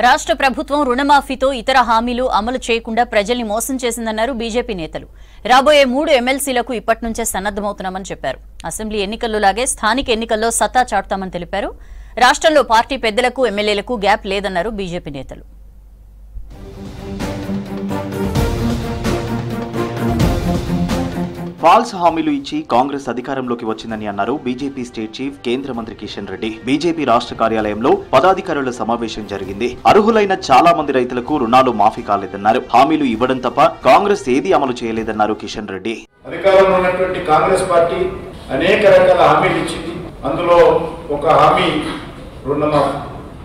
రాష్ట్ర ప్రభుత్వం రుణమాఫీతో ఇతర హామీలు అమలు చేయకుండా ప్రజల్ని మోసం చేసిందన్నారు బీజేపీ నేతలు. రాబోయే 3 ఎమ్మెల్సీలకు ఇప్పటినుంచే సన్నద్ధమవుతున్నామని చెప్పారు. అసెంబ్లీ ఎన్నికల్లో లాగే స్థానిక ఎన్నికల్లో సత్తా చాటుతామని తెలిపారు. రాష్ట్రంలో పార్టీ పెద్దలకు ఎమ్మెల్యేలకు గ్యాప్ లేదన్నారు బీజేపీ నేతలు. ఫాల్స్ హామీలు ఇచ్చి కాంగ్రెస్ అధికారంలోకి వచ్చిందని అన్నారు బీజేపీ స్టేట్ చీఫ్ కేంద్ర మంత్రి కిషన్ రెడ్డి. బీజేపీ రాష్ట్ర కార్యాలయంలో పదాధికారుల సమావేశం జరిగింది. అర్హులైన చాలా మంది రైతులకు రుణాలు మాఫీ కాలేదన్నారు. హామీలు ఇవ్వడం తప్ప కాంగ్రెస్ ఏది అమలు చేయలేదన్నారు కిషన్ రెడ్డి. అధికారంలో ఉన్నటువంటి కాంగ్రెస్ పార్టీ అనేక రకాల హామీలు ఇచ్చింది. అందులో ఒక హామీ రుణమాఫీ.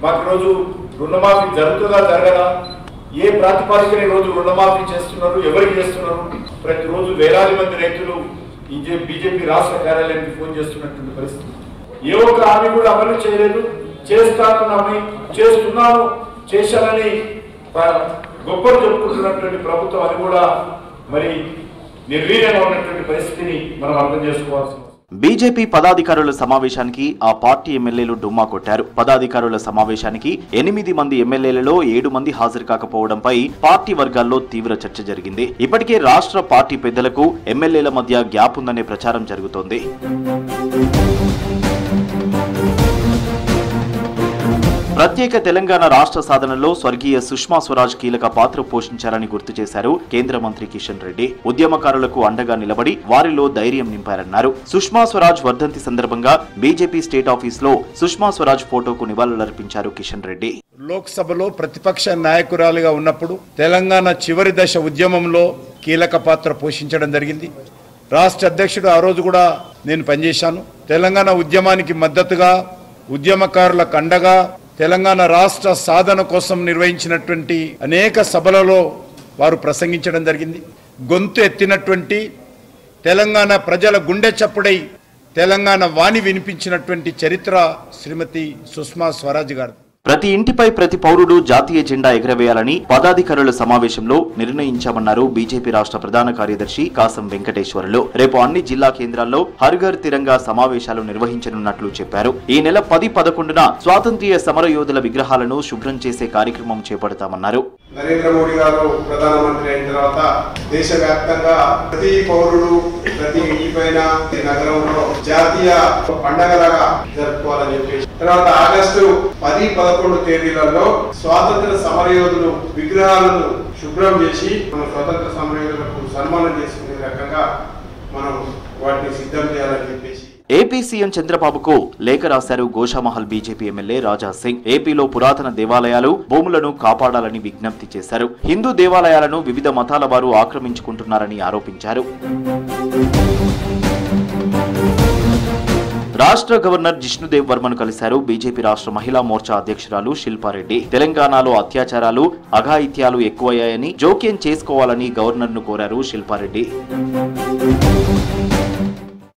మాకు రోజు రుణమాఫీ జరుగుతుందా జరగదా, ఏ ప్రాతిపదికన రోజు రుణమాఫీ చేస్తున్నారు, ఎవరికి చేస్తున్నారు? ప్రతిరోజు వేలాది మంది రైతులు బీజేపీ రాష్ట్ర కార్యాలయానికి ఫోన్ చేస్తున్నటువంటి పరిస్థితి. ఏ ఒక్క హామీ కూడా అమలు చేయలేదు. చేస్తున్నాను చేశానని గొప్పలు చెప్పుకుంటున్నటువంటి ప్రభుత్వం అది కూడా మరి నిర్వీర్యంగా ఉన్నటువంటి పరిస్థితిని మనం అర్థం చేసుకోవాల్సి. బీజేపీ పదాధికారుల సమావేశానికి ఆ పార్టీ ఎమ్మెల్యేలు డుమ్మా కొట్టారు. పదాధికారుల సమావేశానికి 8 మంది ఎమ్మెల్యేలలో 7 మంది హాజరు కాకపోవడంపై పార్టీ వర్గాల్లో తీవ్ర చర్చ జరిగింది. ఇప్పటికే రాష్ట్ర పార్టీ పెద్దలకు ఎమ్మెల్యేల మధ్య గ్యాప్ ఉందనే ప్రచారం జరుగుతోంది. ప్రత్యేక తెలంగాణ రాష్ట్ర సాధనలో స్వర్గీయ సుష్మా స్వరాజ్ కీలక పాత్ర పోషించారని గుర్తు చేశారు కేంద్ర మంత్రి కిషన్ రెడ్డి. ఉద్యమకారులకు అండగా నిలబడి వారిలో ధైర్యం నింపారన్నారు. సుష్మా స్వరాజ్ వర్ధంతి సందర్భంగా బీజేపీ స్టేట్ ఆఫీస్ లో సుష్మా స్వరాజ్ ఫోటోకు నివాళులర్పించారు కిషన్ రెడ్డి. లోక్సభలో ప్రతిపక్ష నాయకురాలిగా ఉన్నప్పుడు తెలంగాణ చివరి దశ ఉద్యమంలో కీలక పాత్ర పోషించడం జరిగింది. రాష్ట్ర అధ్యక్షుడు ఆ రోజు కూడా నేను పనిచేశాను. తెలంగాణ ఉద్యమానికి మద్దతుగా, ఉద్యమకారులకు అండగా తెలంగాణ రాష్ట్ర సాధన కోసం నిర్వహించినటువంటి అనేక సభలలో వారు ప్రసంగించడం జరిగింది. గొంతు ఎత్తినటువంటి తెలంగాణ ప్రజల గుండె చప్పుడై తెలంగాణ వాణి వినిపించినటువంటి చరిత్ర శ్రీమతి సుష్మా స్వరాజ్ గారు. ప్రతి ఇంటిపై ప్రతి పౌరుడు జాతీయ జెండా ఎగరవేయాలని పదాధికారుల సమావేశంలో నిర్ణయించామన్నారు బీజేపీ రాష్ట్ర ప్రధాన కార్యదర్శి కాసం వెంకటేశ్వర్లు. రేపు అన్ని జిల్లా కేంద్రాల్లో హర్ ఘర్ తిరంగా సమావేశాలు నిర్వహించనున్నట్లు చెప్పారు. ఈ నెల 10-11న స్వాతంత్ర్య సమర యోధుల విగ్రహాలను శుభ్రం చేసే కార్యక్రమం చేపడతామన్నారు. నరేంద్ర మోడీ గారు ప్రధానమంత్రి అయిన తర్వాత దేశవ్యాప్తంగా ప్రతి పౌరుడు ప్రతి ఇంటిపైన నగరంలో జాతీయ పండగలాగా జరుపుకోవాలని చెప్పేసి తర్వాత ఆగస్టు 10-11 తేదీలలో స్వాతంత్ర సమరయోధులు విగ్రహాలను శుభ్రం చేసి మన స్వాతంత్ర సమరయోధులకు సన్మానం చేసుకునే రకంగా మనం వాటిని సిద్ధం చేయాలని చెప్పేసి ఏపీ సీఎం చంద్రబాబుకు లేఖ రాశారు గోషామహల్ బీజేపీ ఎమ్మెల్యే రాజా సింగ్. ఏపీలో పురాతన దేవాలయాలు, భూములను కాపాడాలని విజ్ఞప్తి చేశారు. హిందూ దేవాలయాలను వివిధ మతాల వారు ఆక్రమించుకుంటున్నారని ఆరోపించారు. రాష్ట్ర గవర్నర్ జిష్ణుదేవ్ వర్మను కలిశారు బీజేపీ రాష్ట్ర మహిళా మోర్చా అధ్యక్షురాలు శిల్పారెడ్డి. తెలంగాణలో అత్యాచారాలు, అఘాయిత్యాలు ఎక్కువయ్యాయని జోక్యం చేసుకోవాలని గవర్నర్ను కోరారు శిల్పారెడ్డి.